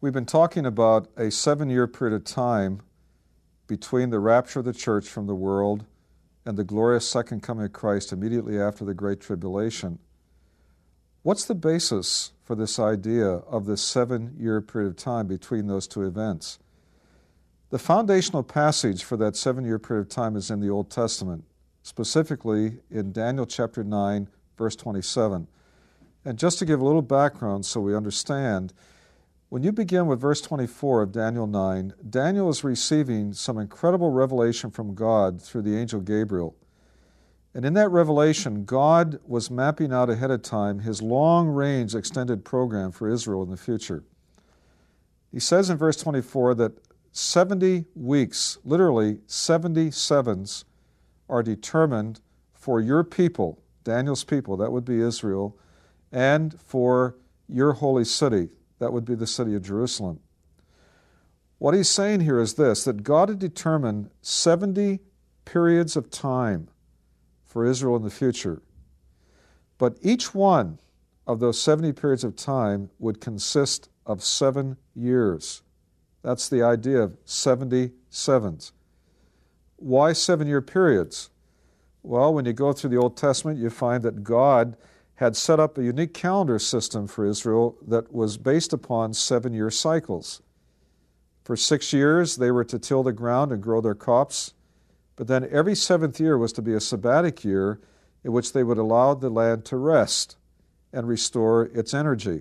We've been talking about a 7-year period of time between the rapture of the church from the world and the glorious second coming of Christ immediately after the Great Tribulation. What's the basis for this idea of this 7-year period of time between those two events? The foundational passage for that 7-year period of time is in the Old Testament, specifically in Daniel chapter 9, verse 27. And just to give a little background so we understand, when you begin with verse 24 of Daniel 9, Daniel is receiving some incredible revelation from God through the angel Gabriel. And in that revelation, God was mapping out ahead of time his long-range extended program for Israel in the future. He says in verse 24 that 70 weeks, literally 70 sevens, are determined for your people, Daniel's people, that would be Israel, and for your holy city, that would be the city of Jerusalem. What he's saying here is this, that God had determined 70 periods of time for Israel in the future. But each one of those 70 periods of time would consist of 7 years. That's the idea of 70 sevens. Why 7-year periods? Well, when you go through the Old Testament, you find that God had set up a unique calendar system for Israel that was based upon 7-year cycles. For 6 years, they were to till the ground and grow their crops, but then every 7th year was to be a sabbatic year in which they would allow the land to rest and restore its energy.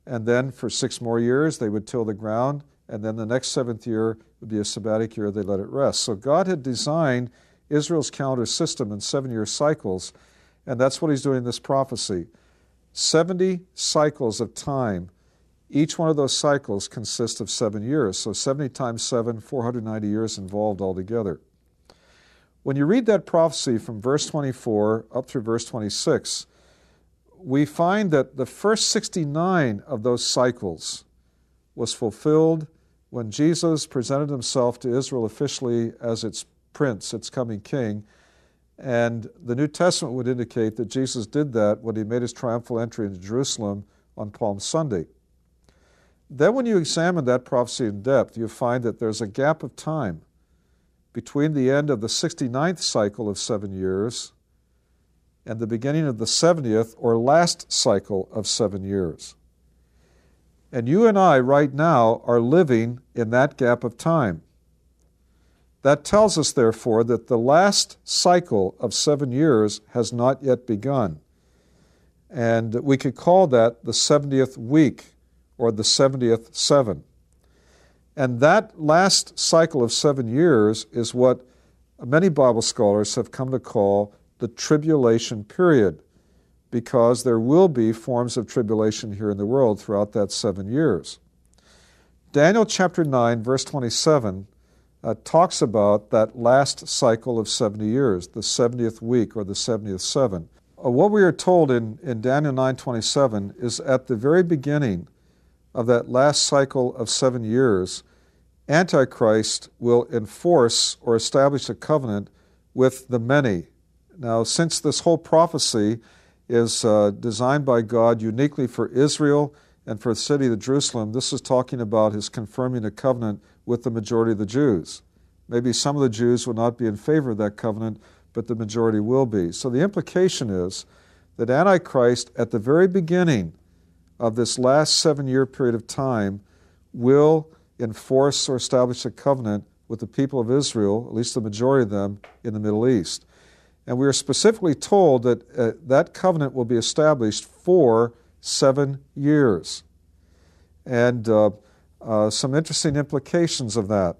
And then for 6 more years, they would till the ground, and then the next 7th year would be a sabbatic year, they let it rest. So God had designed Israel's calendar system in 7-year cycles, and that's what he's doing in this prophecy. 70 cycles of time. Each one of those cycles consists of 7 years. So 70 times 7, 490 years involved altogether. When you read that prophecy from verse 24 up through verse 26, we find that the first 69 of those cycles was fulfilled when Jesus presented himself to Israel officially as its prince, its coming king. And the New Testament would indicate that Jesus did that when he made his triumphal entry into Jerusalem on Palm Sunday. Then when you examine that prophecy in depth, you find that there's a gap of time between the end of the 69th cycle of 7 years and the beginning of the 70th or last cycle of 7 years. And you and I right now are living in that gap of time. That tells us, therefore, that the last cycle of 7 years has not yet begun. And we could call that the 70th week or the 70th seven. And that last cycle of 7 years is what many Bible scholars have come to call the tribulation period, because there will be forms of tribulation here in the world throughout that 7 years. Daniel chapter 9, verse 27, talks about that last cycle of 70 years, the 70th week or the 70th seven. What we are told in Daniel 9:27 is at the very beginning of that last cycle of 7 years, Antichrist will enforce or establish a covenant with the many. Now, since this whole prophecy is designed by God uniquely for Israel and for the city of Jerusalem, this is talking about his confirming a covenant with the majority of the Jews. Maybe some of the Jews will not be in favor of that covenant, but the majority will be. So the implication is that Antichrist, at the very beginning of this last 7-year period of time, will enforce or establish a covenant with the people of Israel, at least the majority of them, in the Middle East. And we are specifically told that that covenant will be established for 7 years. And some interesting implications of that.